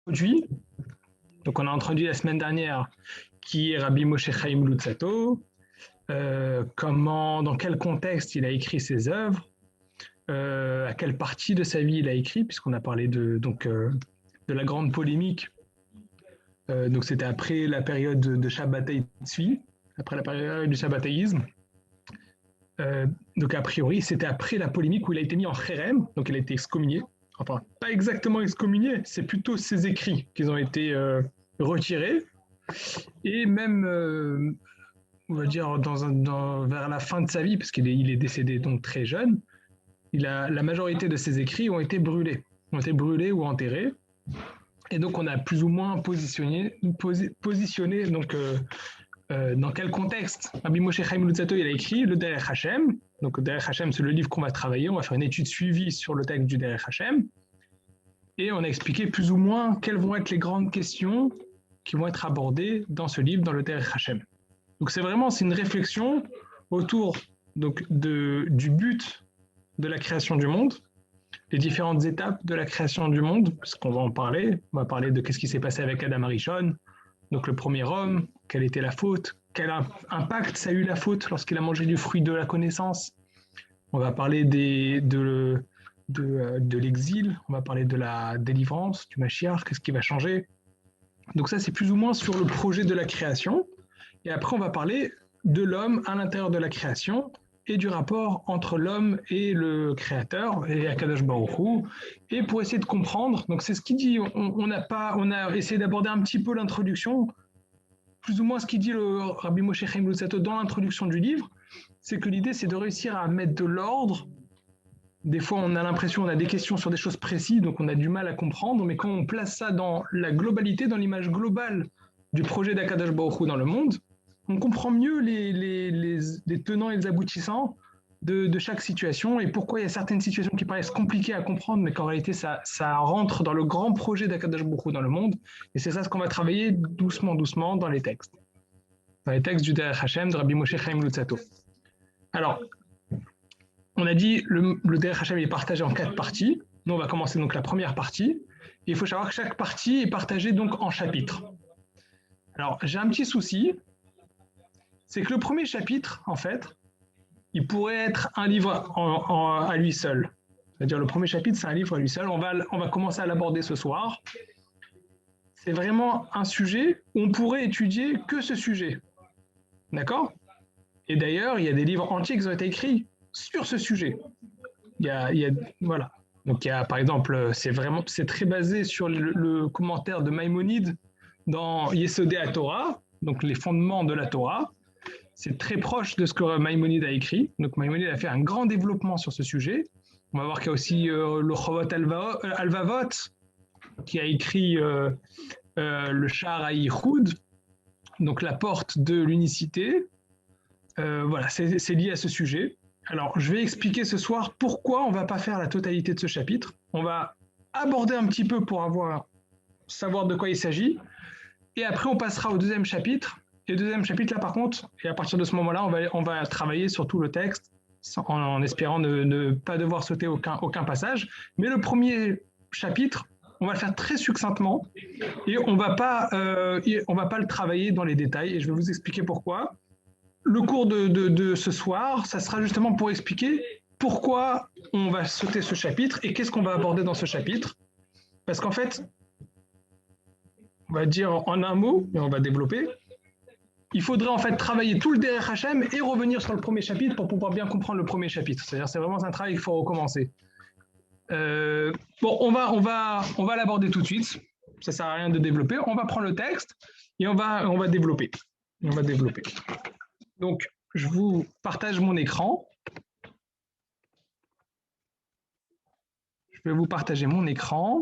introduit. Donc, on a introduit la semaine dernière qui est Rabbi Moshe Chaim Luzzatto, dans quel contexte il a écrit ses œuvres, à quelle partie de sa vie il a écrit, puisqu'on a parlé de la grande polémique. Donc, c'était après la période de Shabbatai Tzvi, après la période du shabbatéisme. Donc, a priori, c'était après la polémique où il a été mis en chérem, donc il a été excommunié. Enfin, pas exactement excommunié, c'est plutôt ses écrits qui ont été retirés. Et même, on va dire, vers la fin de sa vie, parce qu'il est décédé donc très jeune, la majorité de ses écrits ont été brûlés ou enterrés. Et donc, on a plus ou moins positionné donc, dans quel contexte Rabbi Moshe Chaim Luzzatto il a écrit le Derech Hashem. Donc, le Derech Hashem, c'est le livre qu'on va travailler. On va faire une étude suivie sur le texte du Derech Hashem. Et on a expliqué plus ou moins quelles vont être les grandes questions qui vont être abordées dans ce livre, dans le Derech Hashem. Donc, c'est une réflexion autour du but de la création du monde, les différentes étapes de la création du monde, parce qu'on va en parler. On va parler de qu'est-ce qui s'est passé avec Adam Arishon, donc le premier homme, quelle était la faute, quel impact ça a eu la faute lorsqu'il a mangé du fruit de la connaissance. On va parler de l'exil, on va parler de la délivrance, du Mashiach, qu'est-ce qui va changer. Donc ça, c'est plus ou moins sur le projet de la création. Et après, on va parler de l'homme à l'intérieur de la création et du rapport entre l'homme et le créateur, et Akadosh Baruch Hu. Et pour essayer de comprendre, donc c'est ce qu'il dit, on a essayé d'aborder un petit peu l'introduction, plus ou moins ce qu'il dit le Rabbi Moshe Chaim Luzzatto dans l'introduction du livre, c'est que l'idée c'est de réussir à mettre de l'ordre. Des fois on a l'impression, on a des questions sur des choses précises, donc on a du mal à comprendre, mais quand on place ça dans la globalité, dans l'image globale du projet d'Akadosh Baruch Hu dans le monde, on comprend mieux les tenants et les aboutissants de chaque situation et pourquoi il y a certaines situations qui paraissent compliquées à comprendre, mais qu'en réalité, ça rentre dans le grand projet d'Akadosh Baruch Hu dans le monde. Et c'est ça ce qu'on va travailler doucement dans les textes. Dans les textes du Derech Hashem de Rabbi Moshe Chaim Luzzatto. Alors, on a dit le Derech Hashem est partagé en 4 parties. Nous, on va commencer donc la première partie. Et il faut savoir que chaque partie est partagée donc en chapitres. Alors, j'ai un petit souci. C'est que le premier chapitre, en fait, il pourrait être un livre à lui seul. C'est-à-dire le premier chapitre, c'est un livre à lui seul. On va commencer à l'aborder ce soir. C'est vraiment un sujet où on pourrait étudier que ce sujet. D'accord ? Et d'ailleurs, il y a des livres entiers qui ont été écrits sur ce sujet. Voilà. Donc, il y a, par exemple, c'est très basé sur le commentaire de Maïmonide dans Yesodé à Torah, donc les fondements de la Torah. C'est très proche de ce que Maïmonide a écrit. Donc Maïmonide a fait un grand développement sur ce sujet. On va voir qu'il y a aussi le Chovot Alvavot qui a écrit le Sha'ar HaYichud, donc la porte de l'unicité. Voilà, c'est lié à ce sujet. Alors, je vais expliquer ce soir pourquoi on ne va pas faire la totalité de ce chapitre. On va aborder un petit peu pour savoir de quoi il s'agit. Et après, on passera au deuxième chapitre. Et le deuxième chapitre, là, par contre, et à partir de ce moment-là, on va travailler sur tout le texte en espérant ne pas devoir sauter aucun passage. Mais le premier chapitre, on va le faire très succinctement et on va pas le travailler dans les détails. Et je vais vous expliquer pourquoi. Le cours de ce soir, ça sera justement pour expliquer pourquoi on va sauter ce chapitre et qu'est-ce qu'on va aborder dans ce chapitre. Parce qu'en fait, on va dire en un mot, et on va développer, il faudrait en fait travailler tout le Derech Hashem et revenir sur le premier chapitre pour pouvoir bien comprendre le premier chapitre. C'est-à-dire c'est vraiment un travail qu'il faut recommencer. Bon, on va l'aborder tout de suite. Ça sert à rien de développer. On va prendre le texte et on va développer. Donc, je vous partage mon écran. Je vais vous partager mon écran.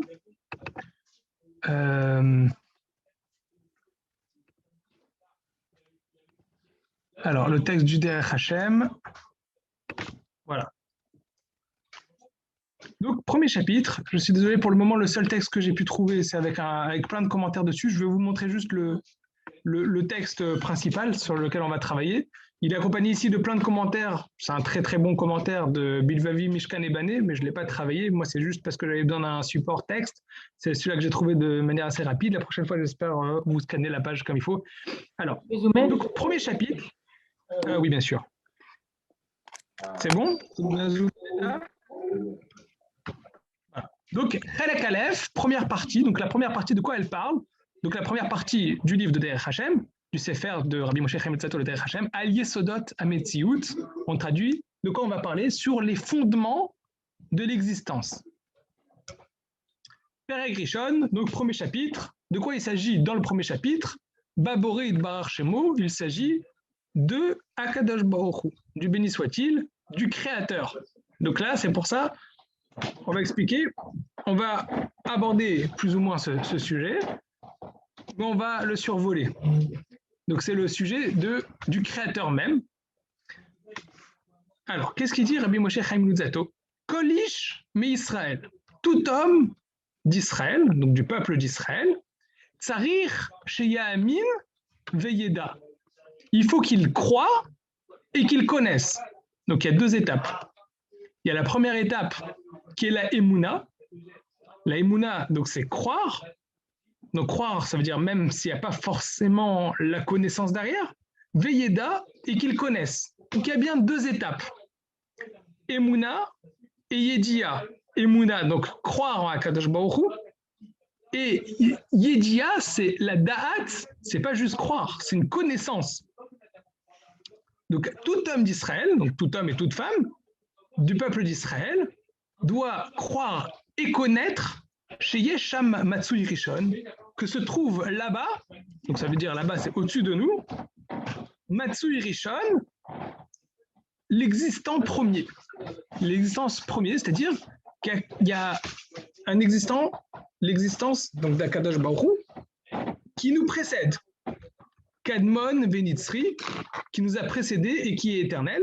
Alors, le texte du Derech Hashem. Voilà. Donc, premier chapitre. Je suis désolé pour le moment, le seul texte que j'ai pu trouver, c'est avec plein de commentaires dessus. Je vais vous montrer juste le texte principal sur lequel on va travailler. Il est accompagné ici de plein de commentaires. C'est un très très bon commentaire de Bilvavi, Mishkan et Bané, mais je ne l'ai pas travaillé. Moi, c'est juste parce que j'avais besoin d'un support texte. C'est celui-là que j'ai trouvé de manière assez rapide. La prochaine fois, j'espère vous scanner la page comme il faut. Alors, donc, premier chapitre. Oui, bien sûr. C'est bon? Voilà. Donc, Chelek Aleph, première partie. Donc, la première partie, de quoi elle parle? Donc, la première partie du livre de Derech Hashem, du Sefer de Rabbi Moshe Chaim Luzzatto, le Derech Hashem, Al Yesodot HaMetziut, on traduit, de quoi on va parler? Sur les fondements de l'existence. Perek Rishon, donc premier chapitre. De quoi il s'agit dans le premier chapitre? Baboré Barar Shemo, il s'agit de Akadosh Baruch Hu, du béni soit-il, du Créateur. Donc là, c'est pour ça, on va expliquer, on va aborder plus ou moins ce sujet, mais on va le survoler. Donc c'est le sujet du Créateur même. Alors, qu'est-ce qu'il dit Rabbi Moshe Chaim Luzzatto? Kolish mi Israël, tout homme d'Israël, donc du peuple d'Israël, Tsarir sheyamin veyeda. Il faut qu'il croie et qu'il connaisse. Donc il y a deux étapes. Il y a la première étape qui est la Emouna. La Emouna, donc c'est croire. Donc croire, ça veut dire même s'il n'y a pas forcément la connaissance derrière. Veyeda et qu'il connaisse. Donc il y a bien deux étapes. Emouna et Yedia. Emouna, donc croire en Akadosh Baruch Hu. Et Yedia, c'est la Da'at, c'est pas juste croire, c'est une connaissance. Donc tout homme d'Israël, donc tout homme et toute femme du peuple d'Israël doit croire et connaître chez Yesham Matsui Rishon que se trouve là-bas, donc ça veut dire là-bas c'est au-dessus de nous, Matsui Rishon, l'existant premier. L'existence première, c'est-à-dire qu'il y a un existant, l'existence donc d'Akadosh Baruch Hu, qui nous précède. Kadmon Venitzri, qui nous a précédé et qui est éternel.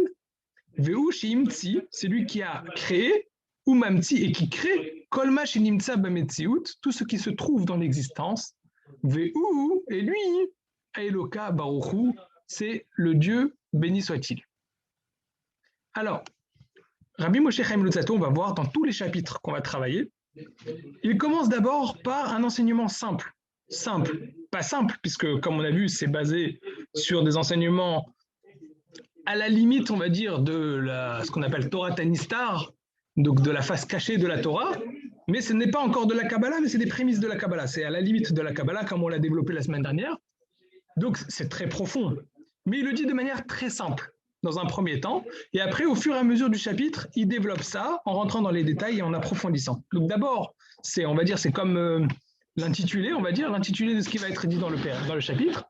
Veu Shimtsi, c'est lui qui a créé, ou Mamtsi, et qui crée Kolma Shinimtsa Bametziut, tout ce qui se trouve dans l'existence. Veu, et lui, Eloka Baruch Hu, c'est le Dieu, béni soit-il. Alors, Rabbi Moshe Chaim Luzzatto, on va voir dans tous les chapitres qu'on va travailler, il commence d'abord par un enseignement simple. Simple, pas simple, puisque comme on a vu, c'est basé sur des enseignements à la limite, on va dire, de ce qu'on appelle Torah Tanistar, donc de la face cachée de la Torah, mais ce n'est pas encore de la Kabbalah, mais c'est des prémices de la Kabbalah. C'est à la limite de la Kabbalah, comme on l'a développé la semaine dernière. Donc c'est très profond, mais il le dit de manière très simple dans un premier temps, et après, au fur et à mesure du chapitre, il développe ça en rentrant dans les détails et en approfondissant. Donc d'abord, on va dire, c'est comme l'intitulé, on va dire, l'intitulé de ce qui va être dit dans le chapitre,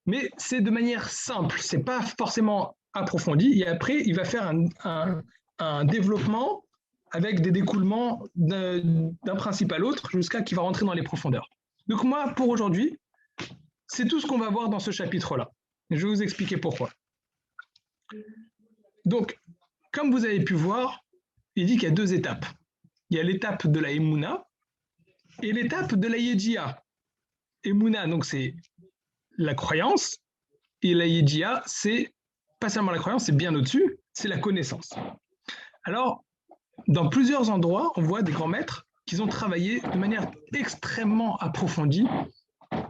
mais c'est de manière simple, c'est pas forcément approfondi, et après, il va faire un développement avec des découlements d'un principe à l'autre jusqu'à qu'il va rentrer dans les profondeurs. Donc moi, pour aujourd'hui, c'est tout ce qu'on va voir dans ce chapitre-là. Je vais vous expliquer pourquoi. Donc, comme vous avez pu voir, il dit qu'il y a deux étapes. Il y a l'étape de la Emouna et l'étape de la Yedia. Emouna, donc c'est la croyance, et la Yedia, c'est pas seulement la croyance, c'est bien au-dessus, c'est la connaissance. Alors, dans plusieurs endroits, on voit des grands maîtres qui ont travaillé de manière extrêmement approfondie.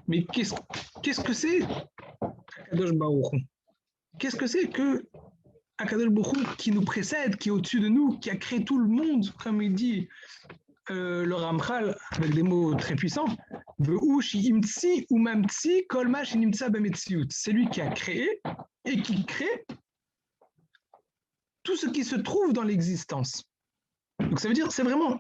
Mais qu'est-ce que c'est Akadosh Baruch Hu? Qu'est-ce que c'est que Akadosh Baruch Hu qui nous précède, qui est au-dessus de nous, qui a créé tout le monde, comme il dit le Ramchal, avec des mots très puissants, c'est lui qui a créé et qui crée tout ce qui se trouve dans l'existence. Donc ça veut dire, c'est vraiment,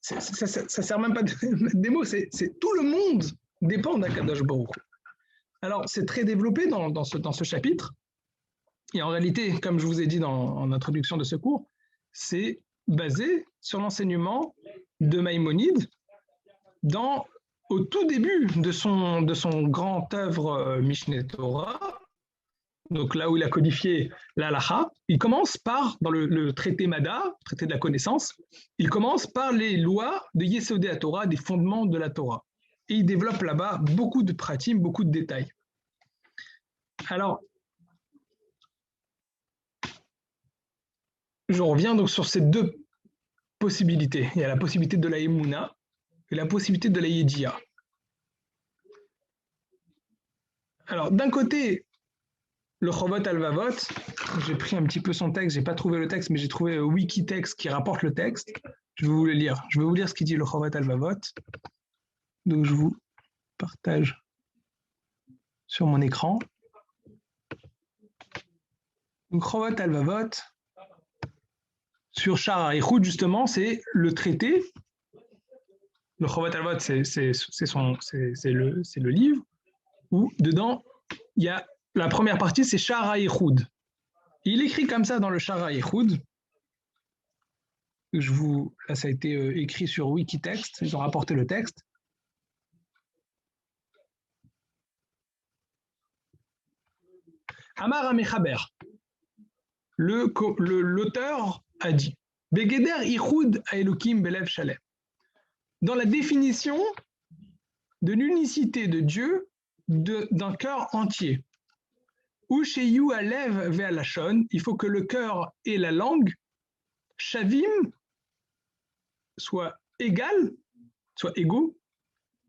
ça sert même pas des mots, c'est tout le monde dépend d'Akadosh Baruch Hu. Alors c'est très développé dans ce chapitre, et en réalité, comme je vous ai dit en introduction de ce cours, c'est basé sur l'enseignement de Maïmonide au tout début de son grand œuvre Mishneh Torah, donc là où il a codifié l'Halacha. Il commence par, dans le traité Mada, traité de la connaissance, il commence par les lois de Yesodé à Torah, des fondements de la Torah. Et il développe là-bas beaucoup de pratiques, beaucoup de détails. Alors, je reviens donc sur ces deux possibilités. Il y a la possibilité de la Emouna et la possibilité de la Yedia. Alors, d'un côté, le Chovot Alvavot, j'ai pris un petit peu son texte, j'ai pas trouvé le texte, mais j'ai trouvé Wikitext qui rapporte le texte. Je vais vous le lire. Je vais vous lire ce qu'il dit le Chovot Alvavot. Donc, je vous partage sur mon écran. Donc, Chovot Alvavot, sur Sha'ar HaEichud, justement, c'est le traité. Le Chovot Alvavot, c'est le livre où, dedans, il y a la première partie, c'est Sha'ar HaEichud. Il écrit comme ça dans le Sha'ar HaEichud. Là, ça a été écrit sur Wikitext, ils ont rapporté le texte. Amar HaMechaber, l'auteur a dit Begeder Ichud Haelokim Belev Shalem. Dans la définition de l'unicité de Dieu d'un cœur entier. Ou chez You Alev Ve'alashon, il faut que le cœur et la langue, Shavim, soient égaux,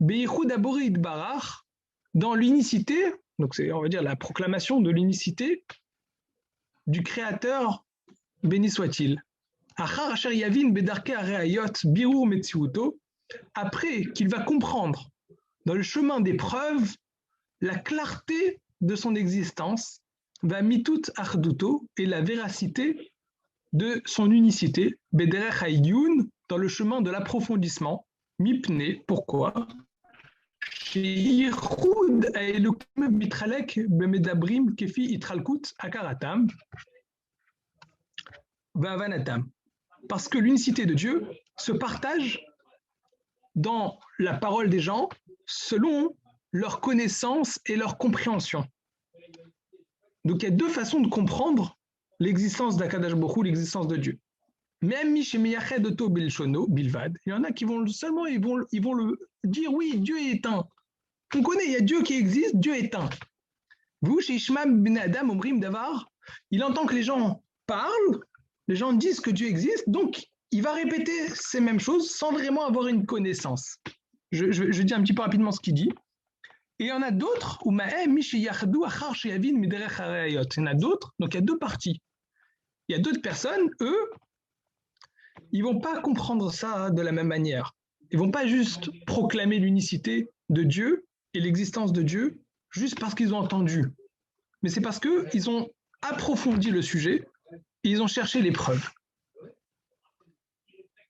Beichud Aborid Barach, dans l'unicité, donc c'est, on va dire, la proclamation de l'unicité du Créateur, béni soit-il. Après qu'il va comprendre dans le chemin des preuves la clarté de son existence, va mitut achduto, et la véracité de son unicité, bederech hayun, dans le chemin de l'approfondissement, mipne, pourquoi Sheichud haelokim mitralek bemedabrim kefi itralkut akaratam va'avanatam. Parce que l'unicité de Dieu se partage dans la parole des gens selon leur connaissance et leur compréhension. Donc il y a deux façons de comprendre l'existence d'Akadosh Baruch Hu, l'existence de Dieu. Même Mishemeyached Oto Bilshono, Bilvad, il y en a qui vont seulement ils vont le dire oui, Dieu est un. On connaît, il y a Dieu qui existe, Dieu est un. Vous, chez Ishmael ben Adam, Omrim Davar, il entend que les gens parlent, les gens disent que Dieu existe, donc il va répéter ces mêmes choses sans vraiment avoir une connaissance. Je dis un petit peu rapidement ce qu'il dit. Et il y en a d'autres, il y en a d'autres, donc il y a deux parties. Il y a d'autres personnes, eux, ils ne vont pas comprendre ça de la même manière. Ils ne vont pas juste proclamer l'unicité de Dieu et l'existence de Dieu juste parce qu'ils ont entendu. Mais c'est parce qu'ils ont approfondi le sujet et ils ont cherché les preuves.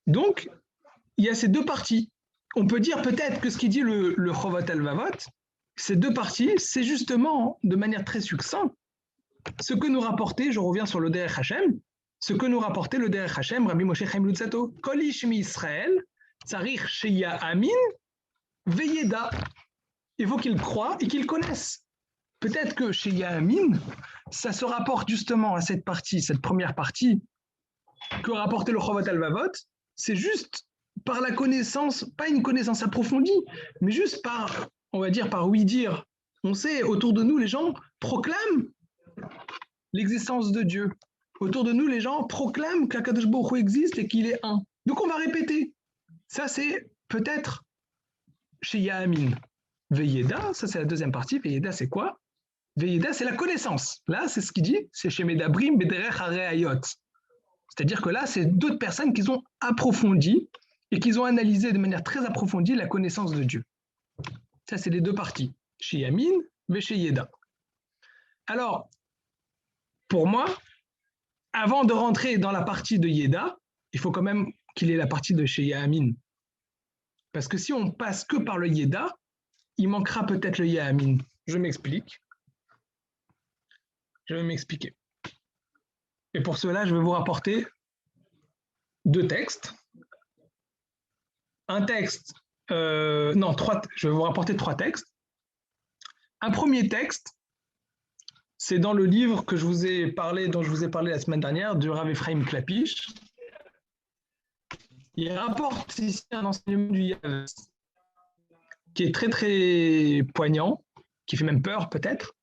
Donc, il y a ces deux parties. On peut dire peut-être que ce qu'il dit le Chovot Alvavot, ces deux parties, c'est justement, de manière très succincte, ce que nous rapportait, je reviens sur le Derech Hashem, ce que nous rapportait le Derech Hashem, Rabbi Moshe Chaim Luzzatto, Kol ish mi Israël, tzarich sheya amin, veyeda. Il faut qu'ils croient et qu'ils connaissent. Peut-être que sheya amin, ça se rapporte justement à cette partie, cette première partie, que rapportait le Chovot Alvavot, c'est juste par la connaissance, pas une connaissance approfondie, mais juste par, on va dire, par oui dire. On sait, autour de nous, les gens proclament l'existence de Dieu. Autour de nous, les gens proclament qu'Akadosh Baruch Hu existe et qu'il est un. Donc on va répéter. Ça, c'est peut-être chez Yahamin. Veyeda, ça c'est la deuxième partie. Veyeda, c'est quoi? Veyeda, c'est la connaissance. Là, c'est ce qu'il dit, c'est chez Medabrim Bederech Hareayot. C'est-à-dire que là, c'est d'autres personnes qui ont approfondi et qui ont analysé de manière très approfondie la connaissance de Dieu. Ça, c'est les deux parties. Chez Yamin et chez Yeda. Alors, pour moi, avant de rentrer dans la partie de Yeda, il faut quand même qu'il ait la partie de chez Yamin. Parce que si on passe que par le Yeda, il manquera peut-être le Yamin. Je m'explique. Je vais m'expliquer. Et pour cela, je vais vous rapporter deux textes. Un texte, je vais vous rapporter trois textes. Un premier texte, c'est dans le livre que je vous ai parlé, dont je vous ai parlé la semaine dernière, du Rav Ephraim Klapisch. Il rapporte ici un enseignement du Yaves qui est très très poignant, qui fait même peur peut-être.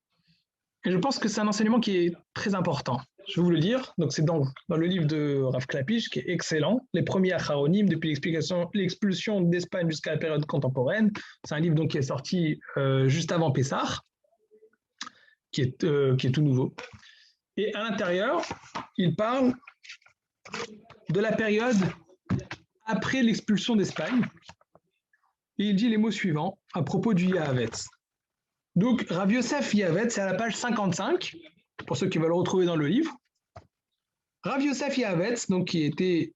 Et je pense que c'est un enseignement qui est très important. Je vais vous le dire. Donc, c'est dans le livre de Rav Klapisch, qui est excellent. Les premiers acharonymes, depuis l'expulsion d'Espagne jusqu'à la période contemporaine. C'est un livre donc, qui est sorti juste avant Pessah, qui est tout nouveau. Et à l'intérieur, il parle de la période après l'expulsion d'Espagne. Et il dit les mots suivants à propos du Yahavetz. Donc, Rav Yosef Yahavetz, c'est à la page 55, pour ceux qui veulent le retrouver dans le livre. Rav Yosef Yahavetz, donc, qui était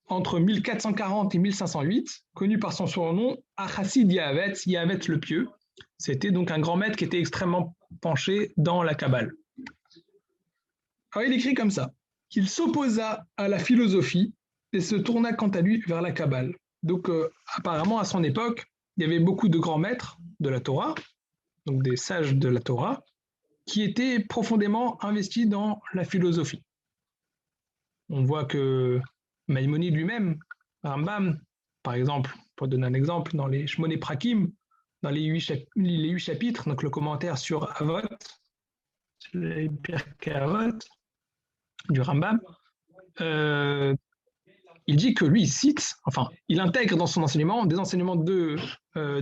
entre 1440 et 1508, connu par son surnom Achassid Yahavetz, Yahavetz le pieux. C'était donc un grand maître qui était extrêmement penché dans la Kabbale. Alors, il écrit comme ça. Il s'opposa à la philosophie et se tourna quant à lui vers la Kabbale. Donc, apparemment, à son époque, il y avait beaucoup de grands maîtres de la Torah, donc des sages de la Torah, qui étaient profondément investis dans la philosophie. On voit que Maïmonide lui-même, Rambam, par exemple, pour donner un exemple, dans les Shmoné Prakim, dans les 8 chapitres, donc le commentaire sur Avot, sur les Pirkei Avot, du Rambam, il dit que lui, il cite, enfin, il intègre dans son enseignement des enseignements de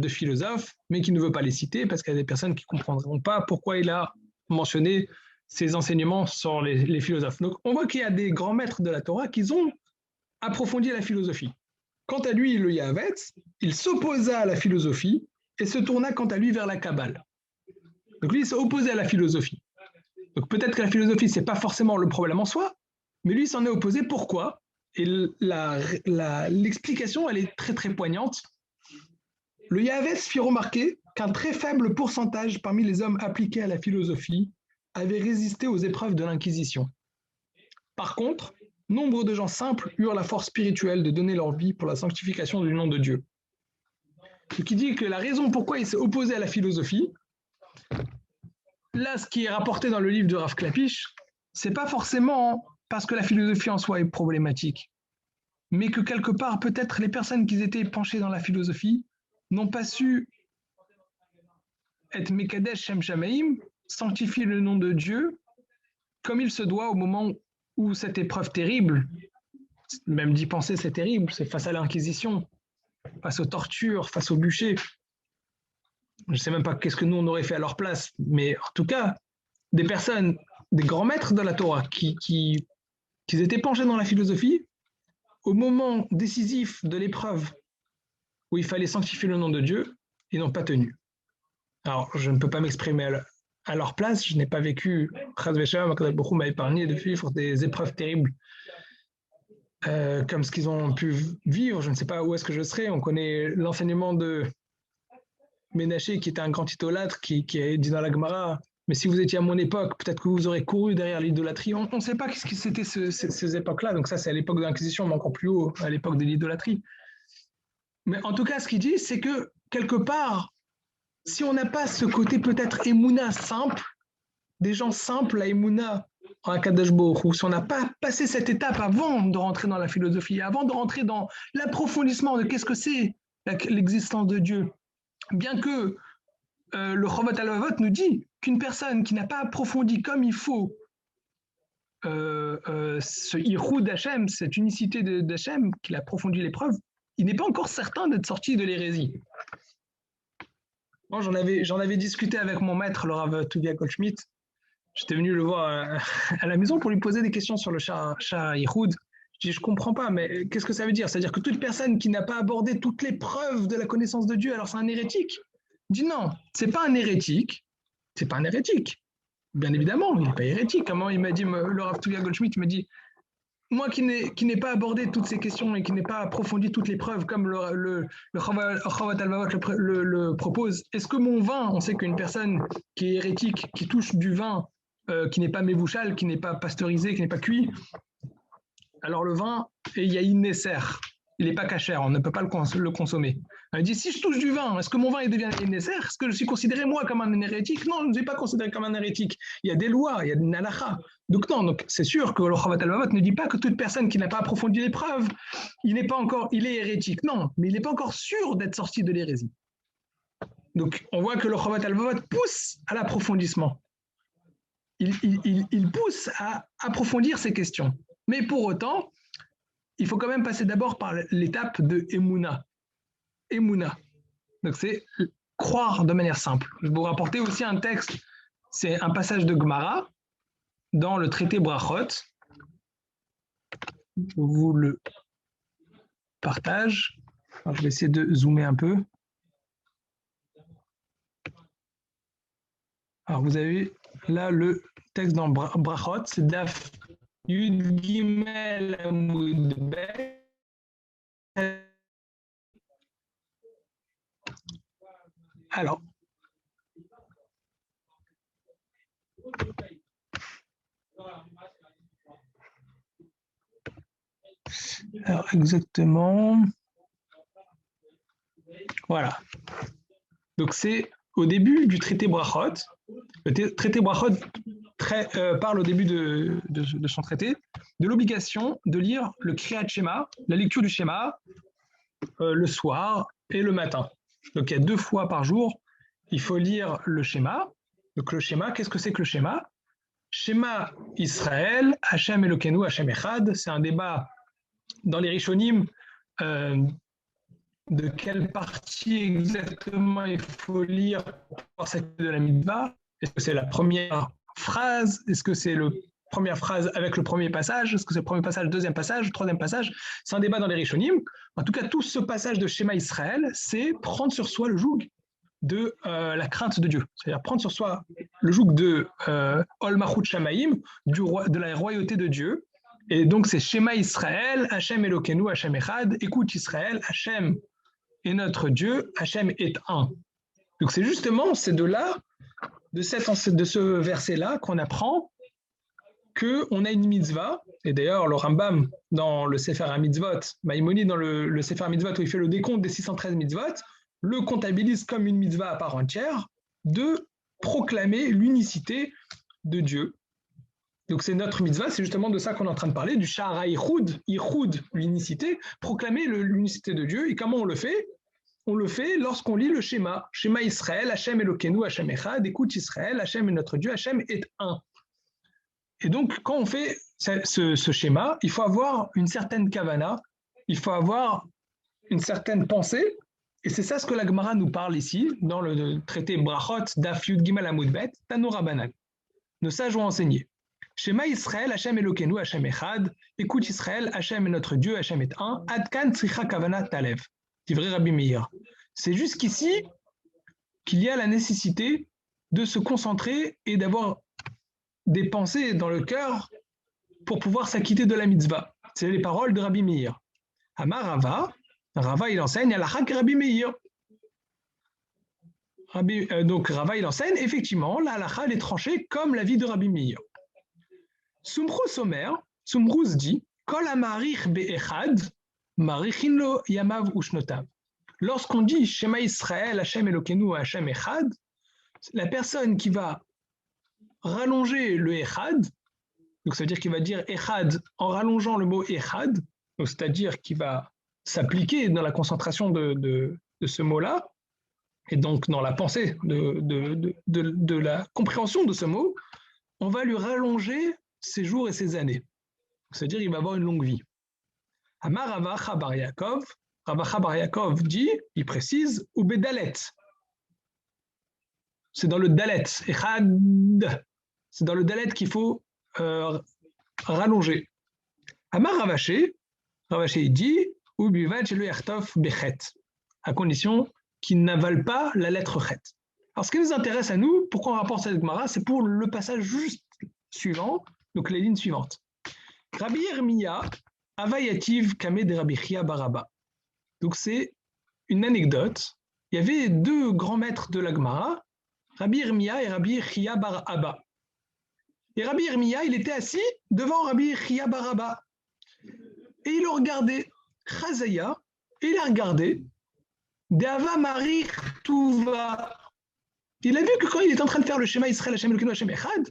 philosophes, mais qu'il ne veut pas les citer parce qu'il y a des personnes qui ne comprendront pas pourquoi il a mentionné ces enseignements sur les philosophes. Donc, on voit qu'il y a des grands maîtres de la Torah qui ont approfondi la philosophie. Quant à lui, le Yahavetz, il s'opposa à la philosophie et se tourna quant à lui vers la Kabbale. Donc lui, il s'est opposé à la philosophie. Donc peut-être que la philosophie, ce n'est pas forcément le problème en soi, mais lui, il s'en est opposé. Pourquoi ? Et l'explication, elle est très très poignante. Le Yahavetz fit remarquer qu'un très faible pourcentage parmi les hommes appliqués à la philosophie avait résisté aux épreuves de l'Inquisition. Par contre, nombre de gens simples eurent la force spirituelle de donner leur vie pour la sanctification du nom de Dieu. Ce qui dit que la raison pourquoi il s'est opposé à la philosophie, là, ce qui est rapporté dans le livre de Rav Klapisch, c'est pas forcément parce que la philosophie en soi est problématique, mais que quelque part, peut-être les personnes qui étaient penchées dans la philosophie n'ont pas su être Mekadesh Shem Shamaim, sanctifier le nom de Dieu, comme il se doit au moment où cette épreuve terrible, même d'y penser c'est terrible, c'est face à l'Inquisition, face aux tortures, face aux bûchers. Je ne sais même pas qu'est-ce que nous on aurait fait à leur place, mais en tout cas, des personnes, des grands maîtres de la Torah qui étaient penchés dans la philosophie, au moment décisif de l'épreuve où il fallait sanctifier le nom de Dieu, ils n'ont pas tenu. Alors, je ne peux pas m'exprimer à leur place, je n'ai pas vécu, Chas v'Shalom, HaKadosh Baruch Hu m'a épargné de vivre des épreuves terribles comme ce qu'ils ont pu vivre. Je ne sais pas où est-ce que je serais. On connaît l'enseignement de Ménaché, qui était un grand idolâtre, qui a dit dans la Gemara, mais si vous étiez à mon époque, peut-être que vous aurez couru derrière l'idolâtrie. On ne sait pas ce que c'était ces époques-là. Donc ça, c'est à l'époque de l'Inquisition, mais encore plus haut, à l'époque de l'idolâtrie. Mais en tout cas, ce qu'il dit, c'est que quelque part, si on n'a pas ce côté peut-être émouna simple, des gens simples à émouna en Akadosh Baruch Hu, si on n'a pas passé cette étape avant de rentrer dans la philosophie, avant de rentrer dans l'approfondissement de qu'est-ce que c'est l'existence de Dieu, bien que le Chovat Alavot nous dit qu'une personne qui n'a pas approfondi comme il faut ce Ichud d'Hachem, cette unicité d'Hachem, qu'il a approfondi l'épreuve, il n'est pas encore certain d'être sorti de l'hérésie. Moi, j'en avais discuté avec mon maître, le Rav Tuvia Goldschmidt. J'étais venu le voir à la maison pour lui poser des questions sur le Shah Ichud. Je dis, je comprends pas, mais qu'est-ce que ça veut dire? C'est-à-dire que toute personne qui n'a pas abordé toutes les preuves de la connaissance de Dieu, alors c'est un hérétique? Il dit non, c'est pas un hérétique. C'est pas un hérétique. Bien évidemment, il n'est pas hérétique. Comment il m'a dit, le Rav Tuvia Goldschmidt me dit, moi qui n'ai pas abordé toutes ces questions et qui n'ai pas approfondi toutes les preuves comme le Chovat Alvavot le propose, est-ce que mon vin, on sait qu'une personne qui est hérétique, qui touche du vin qui n'est pas mévouchal, qui n'est pas pasteurisé, qui n'est pas cuit, alors le vin est yaïn nesser, il n'est pas cachère, on ne peut pas le consommer. Il dit, si je touche du vin, est-ce que mon vin il devient yaïn nesser? Est-ce que je suis considéré moi comme un hérétique? Non, je ne suis pas considéré comme un hérétique. Il y a des lois, il y a une halakha. Donc non, donc c'est sûr que le Chovat Alvavot ne dit pas que toute personne qui n'a pas approfondi l'épreuve, il est hérétique. Non, mais il n'est pas encore sûr d'être sorti de l'hérésie. Donc on voit que le Chovat Alvavot pousse à l'approfondissement. il pousse à approfondir ces questions. Mais pour autant, il faut quand même passer d'abord par l'étape de Emouna. Emouna. Donc c'est croire de manière simple. Je vais vous rapporter aussi un texte, c'est un passage de Gemara dans le traité Brachot. Je vous le partage. Alors, je vais essayer de zoomer un peu. Alors vous avez là le texte dans Brachot, c'est Daf Yud Gimel Amud Bet. Alors, exactement. Voilà. Donc c'est au début du traité Brachot. Le traité Brachot parle au début de son traité de l'obligation de lire le Kriyat Shema, la lecture du Shema, le soir et le matin. Donc il y a 2 fois par jour, il faut lire le Shema. Donc le Shema, qu'est-ce que c'est que le Shema? Shema Israël, Hashem Elokeinu, Hashem Echad. C'est un débat dans les Rishonim de quelle partie exactement il faut lire pour s'acquitter de la mitzvah. Est-ce que c'est la première phrase? Est-ce que c'est la première phrase avec le premier passage? Est-ce que c'est le premier passage, le deuxième passage, le troisième passage? C'est un débat dans les Rishonim. En tout cas, tout ce passage de Shema Israël, c'est prendre sur soi le joug de la crainte de Dieu. C'est-à-dire prendre sur soi le joug de Ol Malchut Shamaim, de la royauté de Dieu. Et donc, c'est Shema Israël, Hashem Elokeinu, Hashem Echad. Écoute Israël, Hashem est notre Dieu, Hashem est un. Donc, c'est justement, c'est de là, de ce verset-là qu'on apprend qu'on a une mitzvah. Et d'ailleurs, le Rambam, dans le Sefer HaMitzvot, Maïmonide, dans le Sefer HaMitzvot, où il fait le décompte des 613 mitzvot, le comptabilise comme une mitzvah à part entière de proclamer l'unicité de Dieu. Donc c'est notre mitzvah, c'est justement de ça qu'on est en train de parler, du Sha'ara Ichud, l'unicité, proclamer l'unicité de Dieu. Et comment on le fait? On le fait lorsqu'on lit le schéma. Schéma Israël, Hashem Elokeinu, Hashem Echad, écoute Israël, Hashem est notre Dieu, Hashem est un. Et donc quand on fait ce schéma, il faut avoir une certaine kavana, il faut avoir une certaine pensée. Et c'est ça ce que la Gemara nous parle ici, dans le traité Brachot, Daf Yud Gimel Amud Bet, Tanu Rabbanan. Nos sages ont enseigné. Shema Israël, Hashem Elokeinu, Hashem Echad. Écoute Israël, Hashem est notre Dieu, Hashem est un. Adkan Tzricha Kavana Talev. Divrei Rabbi Meir. C'est jusqu'ici qu'il y a la nécessité de se concentrer et d'avoir des pensées dans le cœur pour pouvoir s'acquitter de la mitzvah. C'est les paroles de Rabbi Meir. Amar Rava. Rava, il enseigne Halakha que Rabbi Meir. Donc Rava, il enseigne, effectivement, la halakha, elle est tranchée comme la vie de Rabbi Meir. Sumrus Omer, Sumrus dit, Kol amarich be'echad, marichin lo yamav ushnotav. Lorsqu'on dit Shema Israël, Hashem Elokeinu, Hashem Echad, la personne qui va rallonger le Echad, donc ça veut dire qu'il va dire Echad en rallongeant le mot Echad, donc c'est-à-dire qu'il va s'appliquer dans la concentration de ce mot-là, et donc dans la pensée de la compréhension de ce mot, on va lui rallonger ses jours et ses années. C'est-à-dire qu'il va avoir une longue vie. Amar Rava Chabar Yaakov, Rava Chabar Yaakov dit, il précise, ou Bedalet. C'est dans le Dalet, Echad. C'est dans le Dalet qu'il faut rallonger. Amar Ravaché dit, ou Bivad chez le Yertov Bechet, à condition qu'il n'avale pas la lettre Chet. Alors ce qui nous intéresse à nous, pourquoi on rapporte cette Gemara, c'est pour le passage juste suivant, donc les lignes suivantes. Rabbi Yirmiya, Avayativ Kame de Rabbi Chia Baraba. Donc c'est une anecdote. Il y avait 2 grands maîtres de la Gemara, Rabbi Yirmiya et Rabbi Chia Bar Abba. Et Rabbi Yirmiya, il était assis devant Rabbi Chia Bar Abba. Et il le regardait, Chazaya, et il a regardé, Deava Marich Tuva. Il a vu que quand il était en train de faire le schéma Israël, Hashem Elokeinu, Hashem Echad,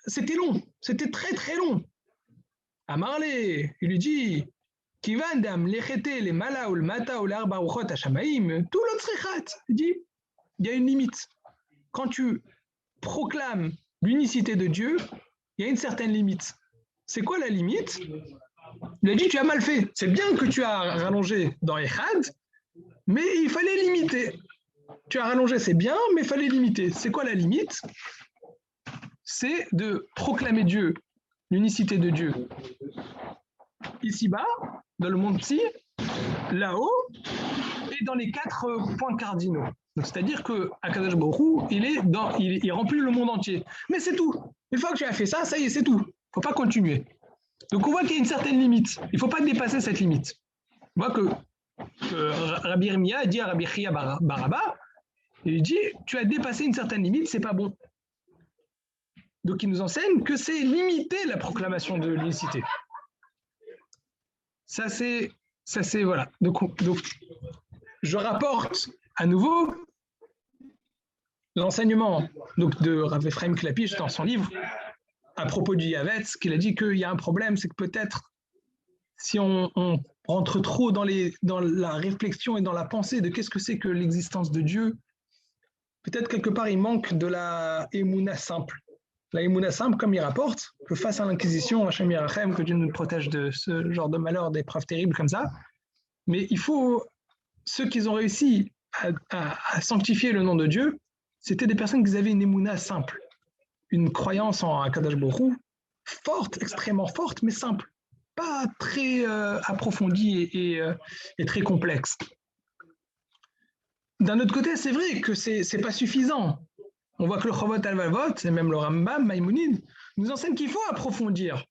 c'était long, c'était très très long. Amarle, il lui dit, Kivan dam lechete le mala ou le mata ou l'arba uchot hashamaim, tout l'autre sechat. Il dit, il y a une limite. Quand tu proclames l'unicité de Dieu, il y a une certaine limite. C'est quoi la limite? Il a dit, tu as mal fait. C'est bien que tu as rallongé dans Echad, mais il fallait limiter. Tu as rallongé, c'est bien, mais il fallait limiter. C'est quoi la limite? C'est de proclamer Dieu, l'unicité de Dieu, ici-bas, dans le monde Tsi, là-haut, et dans les 4 points cardinaux. C'est-à-dire que Akadosh Baruch Hu, il remplit le monde entier. Mais c'est tout. Une fois que tu as fait ça, ça y est, c'est tout. Il ne faut pas continuer. Donc on voit qu'il y a une certaine limite. Il ne faut pas dépasser cette limite. On voit que Rabbi Yirmiyah dit à Rabbi Chia Baraba, il dit, tu as dépassé une certaine limite, c'est pas bon. Donc il nous enseigne que c'est limiter la proclamation de l'unicité. Ça c'est voilà. Donc je rapporte à nouveau l'enseignement de Rav Ephraim Klapisch dans son livre à propos du Yavetz, qu'il a dit qu'il y a un problème, c'est que peut-être si on rentre trop dans la réflexion et dans la pensée de qu'est-ce que c'est que l'existence de Dieu, peut-être quelque part il manque de la émouna simple. La émouna simple, comme il rapporte, que face à l'Inquisition, Hachem Yerachem, que Dieu nous protège de ce genre de malheur, d'épreuves terribles comme ça, mais il faut, ceux qui ont réussi à sanctifier le nom de Dieu, c'était des personnes qui avaient une émouna simple, une croyance en Akadosh Baruch Hu, forte, extrêmement forte, mais simple, pas très approfondie et très complexe. D'un autre côté, c'est vrai que c'est pas suffisant. On voit que le Chovot al-Valvot, et même le Rambam, Maïmonide, nous enseigne qu'il faut approfondir.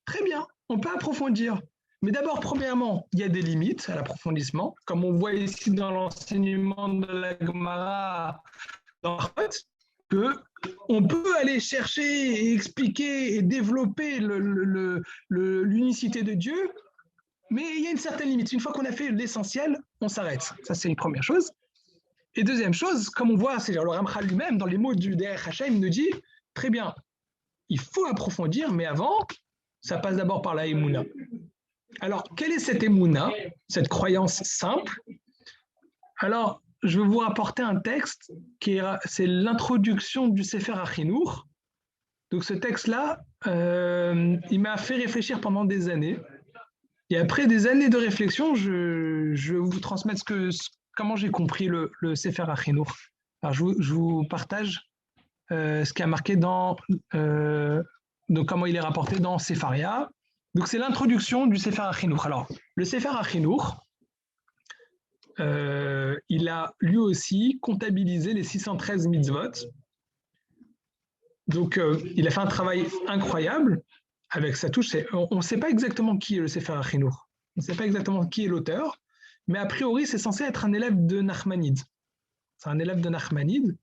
Très bien, on peut approfondir. Mais d'abord, premièrement, il y a des limites à l'approfondissement, comme on voit ici dans l'enseignement de la Gemara dans Chovot, qu'on peut aller chercher et expliquer et développer l'unicité de Dieu, mais il y a une certaine limite. Une fois qu'on a fait l'essentiel, on s'arrête. Ça, c'est une première chose. Et deuxième chose, comme on voit, c'est le Ramchal lui-même, dans les mots du Derech Hashem, il nous dit, très bien, il faut approfondir, mais avant, ça passe d'abord par la Emouna. Alors, quelle est cette Emouna, cette croyance simple? Alors, je vais vous rapporter un texte, c'est l'introduction du Sefer HaChinour. Donc ce texte-là, il m'a fait réfléchir pendant des années. Et après des années de réflexion, je vais vous transmettre comment j'ai compris le Sefer HaChinour. Alors je vous partage ce qui a marqué donc comment il est rapporté dans Sefaria. Donc c'est l'introduction du Sefer HaChinour. Alors le Sefer HaChinour, il a lui aussi comptabilisé les 613 mitzvot. Donc il a fait un travail incroyable avec sa touche. On ne sait pas exactement qui est le Sefer HaChinour. On ne sait pas exactement qui est l'auteur. Mais a priori, c'est censé être un élève de Nachmanide. C'est un élève de Nachmanide.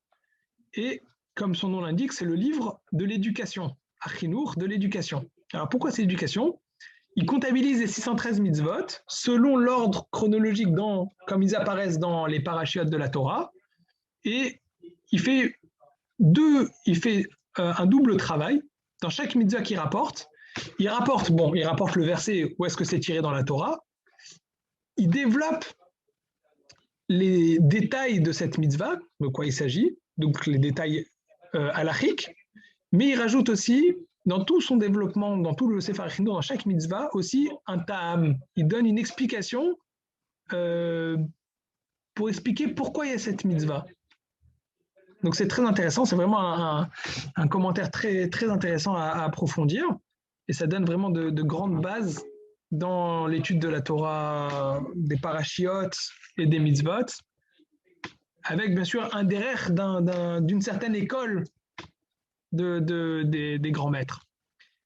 Et comme son nom l'indique, c'est le livre de l'éducation. Achinour, de l'éducation. Alors pourquoi c'est l'éducation? Il comptabilise les 613 mitzvot selon l'ordre chronologique comme ils apparaissent dans les parachiotes de la Torah. Et il fait un double travail. Dans chaque mitzvah qu'il rapporte, il rapporte le verset où est-ce que c'est tiré dans la Torah. Il développe les détails de cette mitzvah, de quoi il s'agit, donc les détails halachiques, mais il rajoute aussi, dans tout son développement, dans tout le Sefer HaChinour, dans chaque mitzvah, aussi un ta'am. Il donne une explication pour expliquer pourquoi il y a cette mitzvah. Donc c'est très intéressant, c'est vraiment un commentaire très, très intéressant à approfondir, et ça donne vraiment de grandes bases dans l'étude de la Torah, des parachiotes et des mitzvot, avec bien sûr un derrière d'une certaine école des grands maîtres.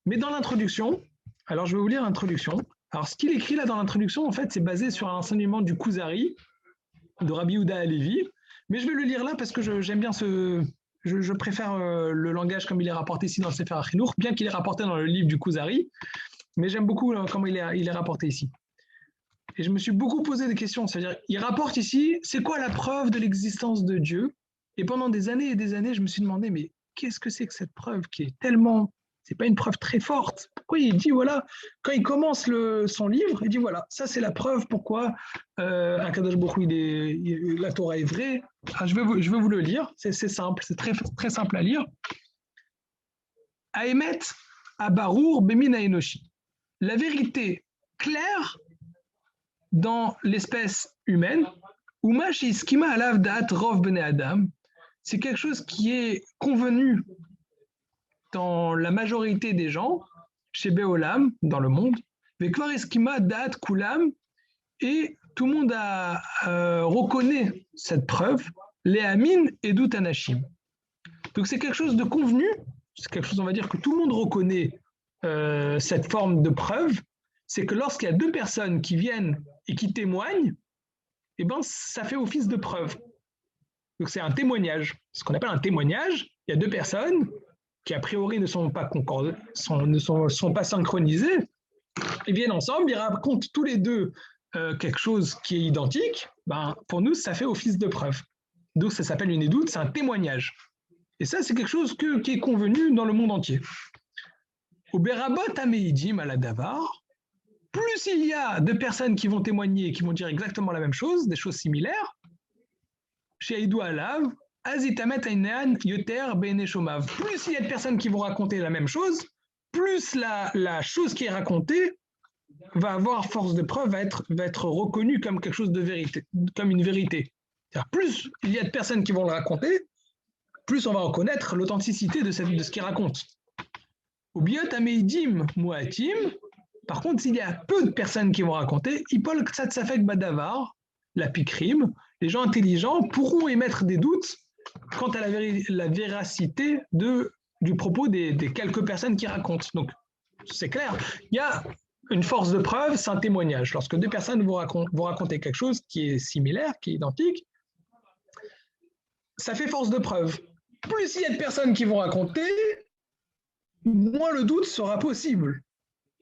Mais dans l'introduction, alors je vais vous lire l'introduction. Alors ce qu'il écrit là dans l'introduction, en fait, c'est basé sur un enseignement du Kuzari, de Rabbi Yehuda Halevi, mais je vais le lire là parce que j'aime bien je préfère le langage comme il est rapporté ici dans le Sefer HaChinour, bien qu'il est rapporté dans le livre du Kuzari, mais j'aime beaucoup comment il est rapporté ici. Et je me suis beaucoup posé des questions, c'est-à-dire, il rapporte ici, c'est quoi la preuve de l'existence de Dieu? Et pendant des années et des années, je me suis demandé, mais qu'est-ce que c'est que cette preuve qui est tellement, c'est pas une preuve très forte? Pourquoi il dit, voilà, quand il commence son livre, il dit, voilà, ça c'est la preuve pourquoi Akadosh Baruch Hu, la Torah est vraie. Ah, je vais vous le lire, c'est simple, c'est très, très simple à lire. Aemet Abarour Bemina Enoshi. La vérité claire dans l'espèce humaine, Umashi Skima Alav Da'at Rov Bene Adam, c'est quelque chose qui est convenu dans la majorité des gens, chez Beolam, dans le monde, Vekvar Eskima Da'at Kulam, et tout le monde reconnaît cette preuve, les Amin et Dout Anashim. Donc c'est quelque chose de convenu, c'est quelque chose, on va dire, que tout le monde reconnaît cette forme de preuve, c'est que lorsqu'il y a deux personnes qui viennent et qui témoignent, eh ben, ça fait office de preuve. Donc c'est un témoignage. Ce qu'on appelle un témoignage, il y a deux personnes qui a priori ne sont pas sont pas synchronisées, ils viennent ensemble, ils racontent tous les deux quelque chose qui est identique, ben, pour nous, ça fait office de preuve. Donc ça s'appelle une édoute, c'est un témoignage. Et ça, c'est quelque chose qui est convenu dans le monde entier. Au Berabot Ameidim à la Davar, plus il y a de personnes qui vont témoigner et qui vont dire exactement la même chose, des choses similaires, chez Aïdou Alav, Azitamet Ainan Yoter Bene Shomav. Plus il y a de personnes qui vont raconter la même chose, plus la chose qui est racontée va avoir force de preuve, va être reconnue comme quelque chose de vérité, comme une vérité. C'est-à-dire, plus il y a de personnes qui vont le raconter, plus on va reconnaître l'authenticité de ce qu'il raconte. Au biot ameidim muatim, par contre, s'il y a peu de personnes qui vont raconter, ipol ksat safek badavar, la pikrim, les gens intelligents pourront émettre des doutes quant à la véracité du propos des quelques personnes qui racontent. Donc, c'est clair, il y a une force de preuve, c'est un témoignage. Lorsque deux personnes vont raconter quelque chose qui est similaire, qui est identique, ça fait force de preuve. Plus il y a de personnes qui vont raconter, moins le doute sera possible.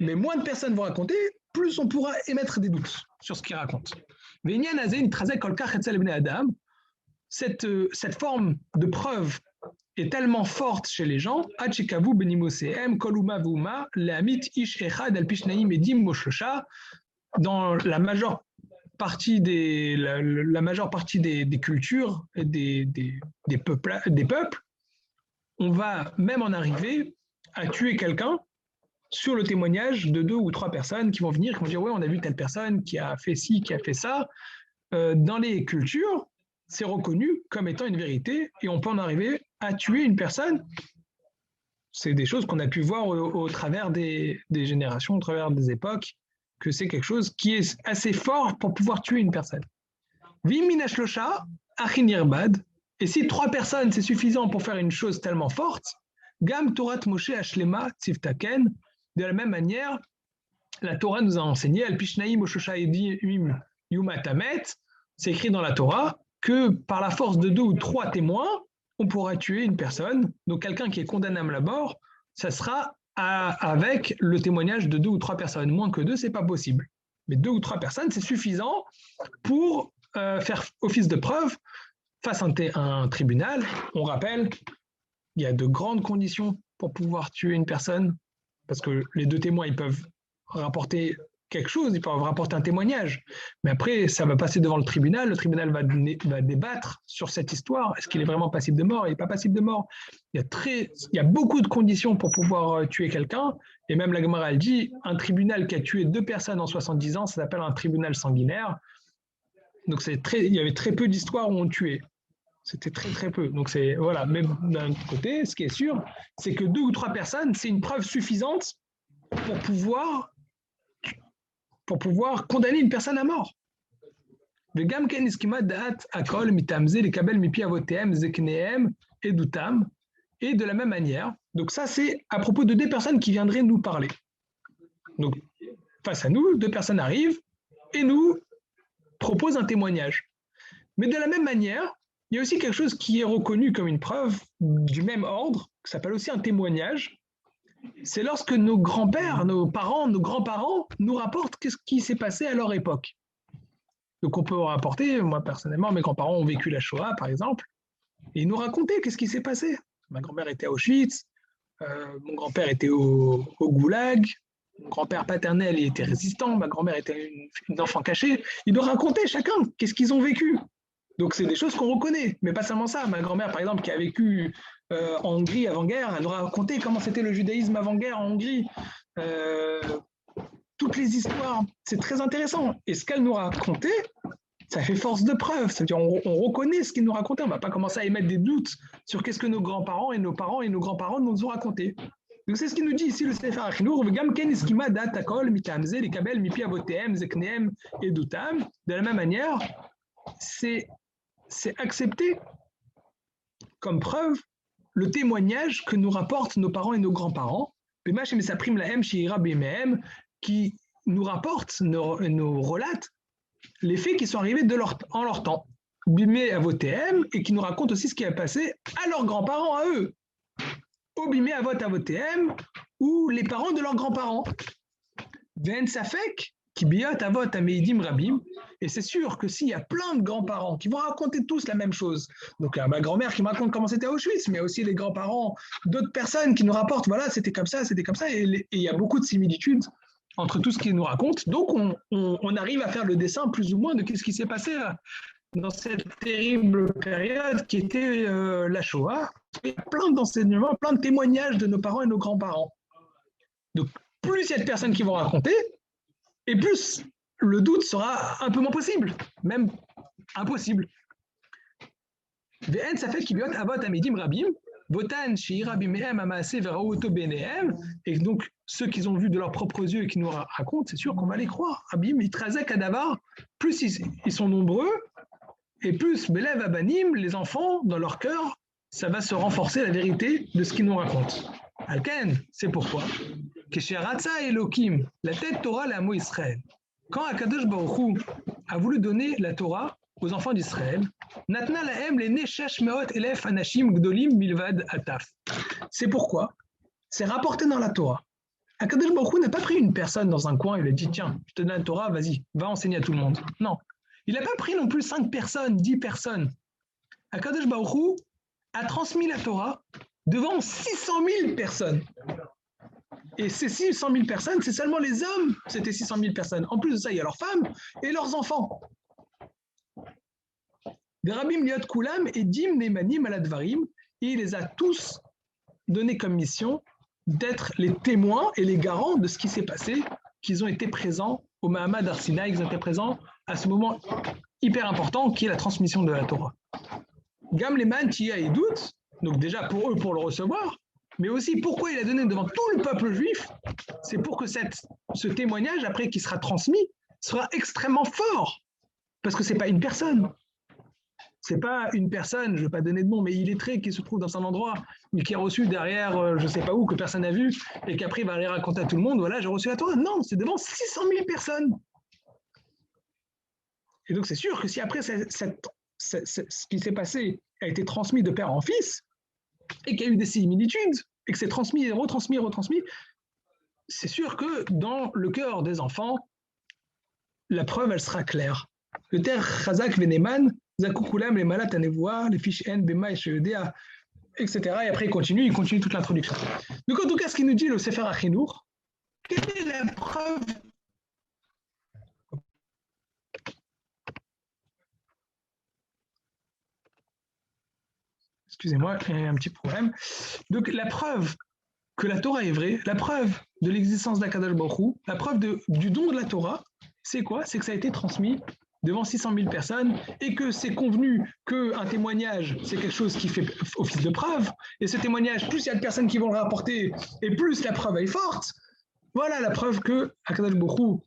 Mais moins de personnes vont raconter, plus on pourra émettre des doutes sur ce qu'ils racontent. Cette forme de preuve est tellement forte chez les gens, dans la majeure partie des cultures et des peuples, on va même en arriver à tuer quelqu'un sur le témoignage de deux ou trois personnes qui vont venir, qui vont dire, ouais, on a vu telle personne qui a fait ci, qui a fait ça. Dans les cultures, c'est reconnu comme étant une vérité et on peut en arriver à tuer une personne. C'est des choses qu'on a pu voir au travers des générations, au travers des époques, que c'est quelque chose qui est assez fort pour pouvoir tuer une personne. Viminashlosha, achinirbad, et si trois personnes, c'est suffisant pour faire une chose tellement forte, Gam Torat Moshe Ashlema Tzivtaken, de la même manière, la Torah nous a enseigné, Al-Pishnaim Oshoshaedim Yumatamet, c'est écrit dans la Torah, que par la force de deux ou trois témoins, on pourra tuer une personne. Donc quelqu'un qui est condamnable à mort, ça sera avec le témoignage de deux ou trois personnes. Moins que deux, c'est pas possible. Mais deux ou trois personnes, c'est suffisant pour faire office de preuve face à un tribunal. On rappelle, il y a de grandes conditions pour pouvoir tuer une personne, parce que les deux témoins, ils peuvent rapporter quelque chose, ils peuvent rapporter un témoignage. Mais après, ça va passer devant le tribunal va débattre sur cette histoire. Est-ce qu'il est vraiment passible de mort? Il n'est pas passible de mort. Il y a beaucoup de conditions pour pouvoir tuer quelqu'un. Et même la Gemara, elle dit, un tribunal qui a tué deux personnes en 70 ans, ça s'appelle un tribunal sanguinaire. Donc il y avait très peu d'histoires où on tuait. C'était très très peu. Donc voilà. Mais d'un autre côté, ce qui est sûr, c'est que deux ou trois personnes, c'est une preuve suffisante pour pouvoir condamner une personne à mort. Et de la même manière, donc ça c'est à propos de deux personnes qui viendraient nous parler. Donc face à nous, deux personnes arrivent et nous proposent un témoignage. Mais de la même manière, il y a aussi quelque chose qui est reconnu comme une preuve du même ordre, qui s'appelle aussi un témoignage. C'est lorsque nos grands-pères, nos parents, nos grands-parents nous rapportent ce qui s'est passé à leur époque. Donc on peut rapporter, moi personnellement, mes grands-parents ont vécu la Shoah, par exemple, et ils nous racontaient qu'est-ce qui s'est passé. Ma grand-mère était à Auschwitz, mon grand-père était au Goulag, mon grand-père paternel il était résistant, ma grand-mère était une enfant cachée. Ils nous racontaient chacun qu'est-ce qu'ils ont vécu. Donc c'est des choses qu'on reconnaît, mais pas seulement ça. Ma grand-mère, par exemple, qui a vécu en Hongrie avant-guerre, elle nous a raconté comment c'était le judaïsme avant-guerre en Hongrie. Euh, Toutes les histoires, c'est très intéressant. Et ce qu'elle nous racontait, ça fait force de preuve. C'est-à-dire on reconnaît ce qu'ils nous racontaient. On ne va pas commencer à émettre des doutes sur qu'est-ce que nos grands-parents et nos parents et nos grands-parents nous ont raconté. Donc c'est ce qu'il nous dit ici le Sefer Achinour. De la même manière, c'est accepter comme preuve le témoignage que nous rapportent nos parents et nos grands-parents, qui nous rapportent, nous relatent les faits qui sont arrivés en leur temps, Bimé Avotm, et qui nous racontent aussi ce qui a passé à leurs grands-parents, à eux. Bimé Avot Avotm, ou les parents de leurs grands-parents. Ven Safek, qui biot Avot Ameidim Rabim, et c'est sûr que s'il y a plein de grands-parents qui vont raconter tous la même chose, donc ma grand-mère qui me raconte comment c'était à Auschwitz, mais aussi les grands-parents d'autres personnes qui nous rapportent, voilà, c'était comme ça, et il y a beaucoup de similitudes entre tout ce qu'ils nous racontent. Donc, on arrive à faire le dessin plus ou moins de ce qui s'est passé dans cette terrible période qui était la Shoah. Il y a plein d'enseignements, plein de témoignages de nos parents et nos grands-parents. Donc, plus il y a de personnes qui vont raconter, et plus le doute sera un peu moins possible, même impossible. Ve'en safek ki biot avot amidim rabim, votan she'ira bimehem amase vera'oto benehem, et donc ceux qu'ils ont vus de leurs propres yeux et qui nous racontent, c'est sûr qu'on va les croire. Rabim itrazek adavar, plus ils sont nombreux, et plus belev abanim, les enfants, dans leur cœur, ça va se renforcer la vérité de ce qu'ils nous racontent. Alken, c'est pourquoi. Kesheratza Elohim, la tête Torah la Mo Israël. Quand Akadosh Baruch Hu a voulu donner la Torah aux enfants d'Israël, Natna lahem les neshesh meot elef anashim gdolim milvad ataf. C'est pourquoi c'est rapporté dans la Torah. Akadosh Baruch Hu n'a pas pris une personne dans un coin et lui a dit tiens, je te donne la Torah, vas-y, va enseigner à tout le monde. Non, il n'a pas pris non plus 5 personnes, 10 personnes. Akadosh Baruch Hu a transmis la Torah devant 600 000 personnes. Et ces 600 000 personnes, c'est seulement les hommes, c'était 600 000 personnes. En plus de ça, il y a leurs femmes et leurs enfants. Des Rabim Liot Kulam et Dim Nemanim Aladvarim, et il les a tous donnés comme mission d'être les témoins et les garants de ce qui s'est passé, qu'ils ont été présents au Mahamad Arsinaï, ils ont été présents à ce moment hyper important qui est la transmission de la Torah. Gam Leman Tia et doute, donc déjà pour eux, pour le recevoir, mais aussi pourquoi il a donné devant tout le peuple juif, c'est pour que ce témoignage, après qui sera transmis, sera extrêmement fort. Parce que ce n'est pas une personne. Ce n'est pas une personne, je ne vais pas donner de nom, mais illettré qui se trouve dans un endroit, mais qui a reçu derrière, je ne sais pas où, que personne n'a vu, et qu'après il va aller raconter à tout le monde, voilà, j'ai reçu la Torah. Non, c'est devant 600 000 personnes. Et donc c'est sûr que si après ce qui s'est passé a été transmis de père en fils, et qu'il y a eu des similitudes, et que c'est transmis et retransmis, c'est sûr que dans le cœur des enfants, la preuve, elle sera claire. Le ter chazak veneman, zakoukulam les malat anevoa, les fiches n, bema et shedea, etc. Et après, il continue toute l'introduction. Donc, en tout cas, ce qu'il nous dit le Sefer Achinour, quelle est la preuve? Excusez-moi, il y a un petit problème. Donc, la preuve que la Torah est vraie, la preuve de l'existence d'Akadosh Baruch Hu, la preuve du don de la Torah, c'est quoi? C'est que ça a été transmis devant 600 000 personnes et que c'est convenu qu'un témoignage, c'est quelque chose qui fait office de preuve. Et ce témoignage, plus il y a de personnes qui vont le rapporter et plus la preuve est forte. Voilà la preuve que Akadosh Baruch Hu,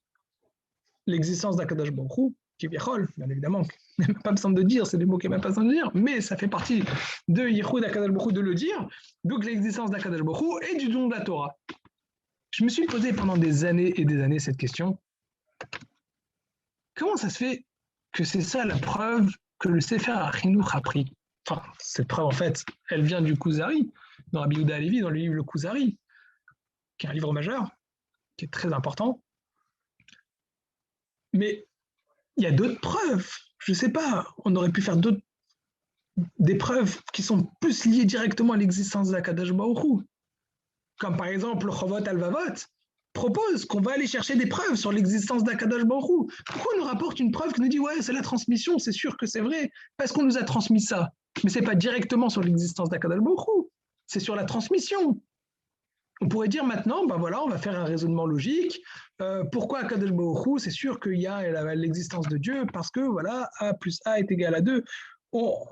l'existence d'Akadosh Baruch Hu, qui est Biachol, bien évidemment, même pas besoin de dire, c'est des mots qui n'ont même pas besoin de dire, mais ça fait partie de Yichud d'Akadosh Baruch Hu de le dire, donc l'existence d'Akadosh Baruch Hu et du don de la Torah. Je me suis posé pendant des années et des années cette question. Comment ça se fait que c'est ça la preuve que le Sefer Achinour a pris? Enfin, cette preuve, en fait, elle vient du Kuzari, dans Rabbi Yehuda Halevi, dans le livre Le Kuzari, qui est un livre majeur, qui est très important. Mais il y a d'autres preuves. Je ne sais pas, on aurait pu faire des preuves qui sont plus liées directement à l'existence d'Akadosh Baruch Hu. Comme par exemple le Chovot Alvavot. propose qu'on va aller chercher des preuves sur l'existence d'Akadosh Baruch Hu. Pourquoi on nous rapporte une preuve qui nous dit ouais, c'est la transmission, c'est sûr que c'est vrai, parce qu'on nous a transmis ça. Mais ce n'est pas directement sur l'existence d'Akadosh Baruch Hu, c'est sur la transmission. On pourrait dire maintenant, ben voilà, on va faire un raisonnement logique. Pourquoi Akadosh Baruch Hu, c'est sûr qu'il y a l'existence de Dieu, parce que voilà, A plus A est égal à 2. On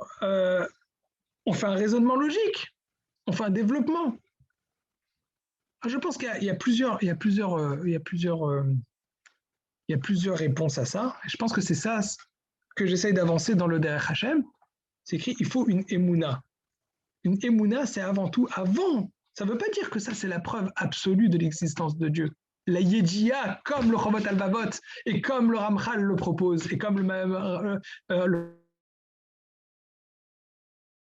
fait un raisonnement logique, on fait un développement. Je pense qu'il y a plusieurs réponses à ça. Je pense que c'est ça que j'essaye d'avancer dans le Derech Hashem. C'est écrit, il faut une émouna. Une émouna, c'est avant tout avant. Ça ne veut pas dire que ça, c'est la preuve absolue de l'existence de Dieu. La Yediyah, comme le Chovot Halvavot, et comme le Ramchal le propose, et comme le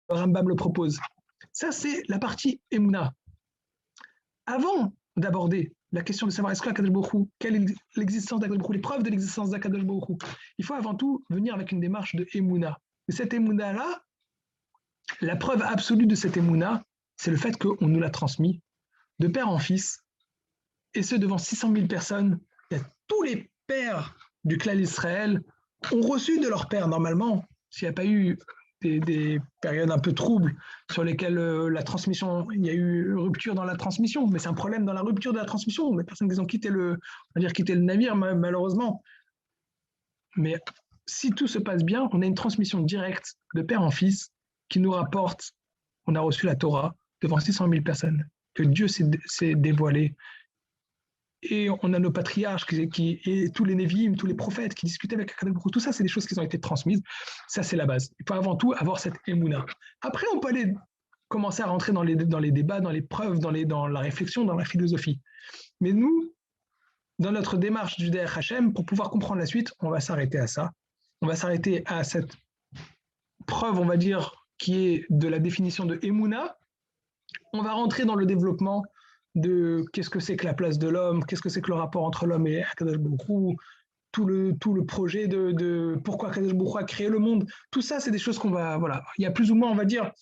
Rambam le propose. Ça, c'est la partie émouna. Avant d'aborder la question de savoir est-ce qu'Akadosh Baruch Hu, quelle est l'existence d'Akadosh Baruch Hu, les preuves de l'existence d'Akadosh Baruch Hu, il faut avant tout venir avec une démarche de émouna. Et cette émouna-là, la preuve absolue de cette émouna, c'est le fait qu'on nous l'a transmis de père en fils, et ce devant 600 000 personnes. Il y a tous les pères du clan Israël ont reçu de leur père, normalement, s'il n'y a pas eu des périodes un peu troubles sur lesquelles la transmission, il y a eu rupture dans la transmission, mais c'est un problème dans la rupture de la transmission. Les personnes qui ont quitté le navire, malheureusement. Mais si tout se passe bien, on a une transmission directe de père en fils qui nous rapporte, on a reçu la Torah devant 600 000 personnes, que Dieu s'est dévoilé. Et on a nos patriarches et tous les Névi'im, tous les prophètes qui discutaient avec Akadosh Baruch Hu. Tout ça, c'est des choses qui ont été transmises. Ça, c'est la base. Il faut avant tout avoir cette émouna. Après, on peut aller commencer à rentrer dans les débats, dans les preuves, dans la réflexion, dans la philosophie. Mais nous, dans notre démarche du Derech Hashem, pour pouvoir comprendre la suite, on va s'arrêter à ça. On va s'arrêter à cette preuve, on va dire, qui est de la définition de émouna. On va rentrer dans le développement de qu'est-ce que c'est que la place de l'homme, qu'est-ce que c'est que le rapport entre l'homme et Akadosh Baruch Hu, tout le projet de pourquoi Akadosh Baruch Hu a créé le monde. Tout ça, c'est des choses qu'on va... Voilà. Il y a plus ou moins, on va dire,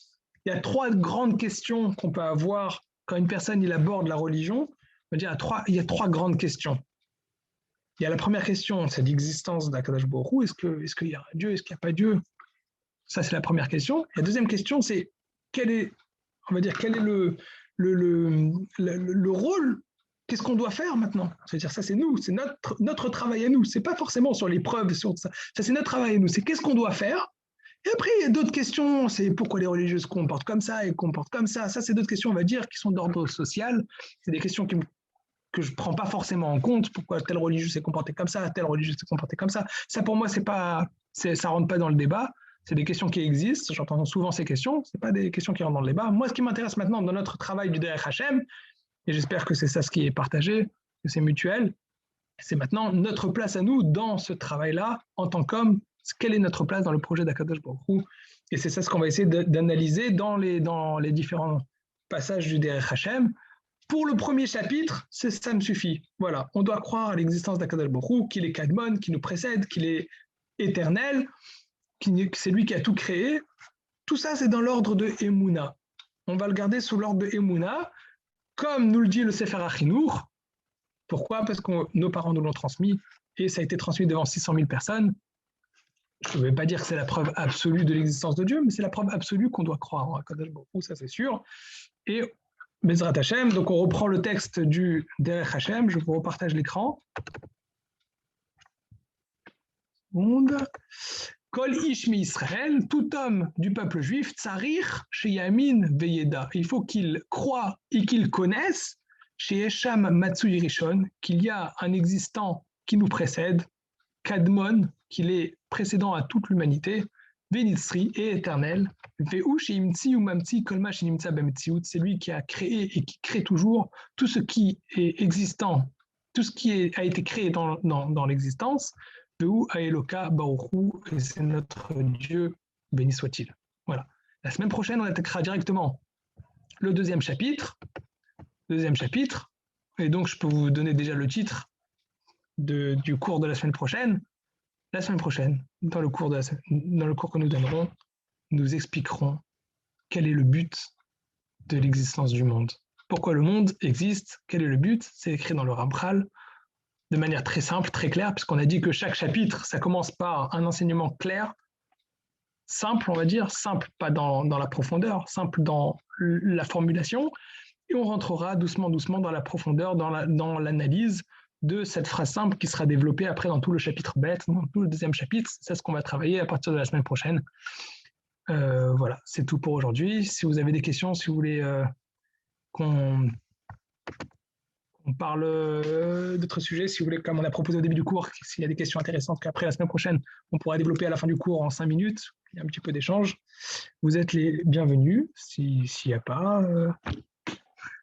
il y a 3 grandes questions qu'on peut avoir quand une personne il aborde la religion. On va dire, il y a 3 grandes questions. Il y a la première question, c'est l'existence d'Akadosh Baruch Hu. Est-ce qu'il y a un Dieu, est-ce qu'il n'y a pas Dieu? Ça, c'est la première question. La deuxième question, c'est quel est le rôle, qu'est-ce qu'on doit faire maintenant? C'est-à-dire, ça, c'est nous, c'est notre travail à nous. C'est pas forcément sur les preuves, sur ça. Ça, c'est notre travail à nous. C'est qu'est-ce qu'on doit faire? Et après, il y a d'autres questions. C'est pourquoi les religieux se comportent comme ça et comportent comme ça. Ça, c'est d'autres questions, on va dire, qui sont d'ordre social. C'est des questions que je ne prends pas forcément en compte. Pourquoi tel religieux s'est comporté comme ça, tel religieux s'est comporté comme ça. Ça, pour moi, ça ne rentre pas dans le débat. C'est des questions qui existent, j'entends souvent ces questions, ce n'est pas des questions qui rentrent dans le débat. Moi, ce qui m'intéresse maintenant dans notre travail du Derech Hashem, et j'espère que c'est ça ce qui est partagé, que c'est mutuel, c'est maintenant notre place à nous dans ce travail-là, en tant qu'homme, quelle est notre place dans le projet d'Akadosh Baruch Hu. Et c'est ça ce qu'on va essayer d'analyser dans les différents passages du Derech Hashem. Pour le premier chapitre, ça me suffit. Voilà, on doit croire à l'existence d'Akadosh Baruch Hu, qu'il est Kadmon, qu'il nous précède, qu'il est éternel, c'est lui qui a tout créé. Tout ça, c'est dans l'ordre de Emouna. On va le garder sous l'ordre de Emouna, comme nous le dit le Sefer HaChinour. Pourquoi? Parce que nos parents nous l'ont transmis, et ça a été transmis devant 600 000 personnes. Je ne vais pas dire que c'est la preuve absolue de l'existence de Dieu, mais c'est la preuve absolue qu'on doit croire en Akadosh Baruch Hu, ça c'est sûr. Et Bezrat Hashem, donc on reprend le texte du Derech Hashem, je vous repartage l'écran. Kol ish mi Israël, tout homme du peuple juif, tsarir sheyamin veyeda. Il faut qu'il croie et qu'il connaisse chez Esham Matsui Rishon qu'il y a un existant qui nous précède, Kadmon, qu'il est précédent à toute l'humanité, Venitzri et éternel, Veu sheimtsi ou mamtsi kolma shenimtsa bemtziut. C'est lui qui a créé et qui crée toujours tout ce qui est existant, tout ce qui a été créé dans l'existence. Aeloka Baruchu, et c'est notre Dieu, béni soit-il. Voilà. La semaine prochaine, on attaquera directement le deuxième chapitre, et donc je peux vous donner déjà le titre du cours de la semaine prochaine. La semaine prochaine, dans le cours que nous donnerons, nous expliquerons quel est le but de l'existence du monde. pourquoi le monde existe, quel est le but, c'est écrit dans le Ramchal, de manière très simple, très claire, puisqu'on a dit que chaque chapitre, ça commence par un enseignement clair, simple, on va dire, simple pas dans la profondeur, simple dans la formulation, et on rentrera doucement dans la profondeur, dans l'analyse de cette phrase simple qui sera développée après dans tout le chapitre bête, dans tout le deuxième chapitre. C'est ce qu'on va travailler à partir de la semaine prochaine. Voilà, c'est tout pour aujourd'hui. Si vous avez des questions, si vous voulez qu'on parle d'autres sujets, si vous voulez, comme on a proposé au début du cours, s'il y a des questions intéressantes qu'après la semaine prochaine, on pourra développer à la fin du cours en 5 minutes, il y a un petit peu d'échange. Vous êtes les bienvenus. S'il n'y a pas,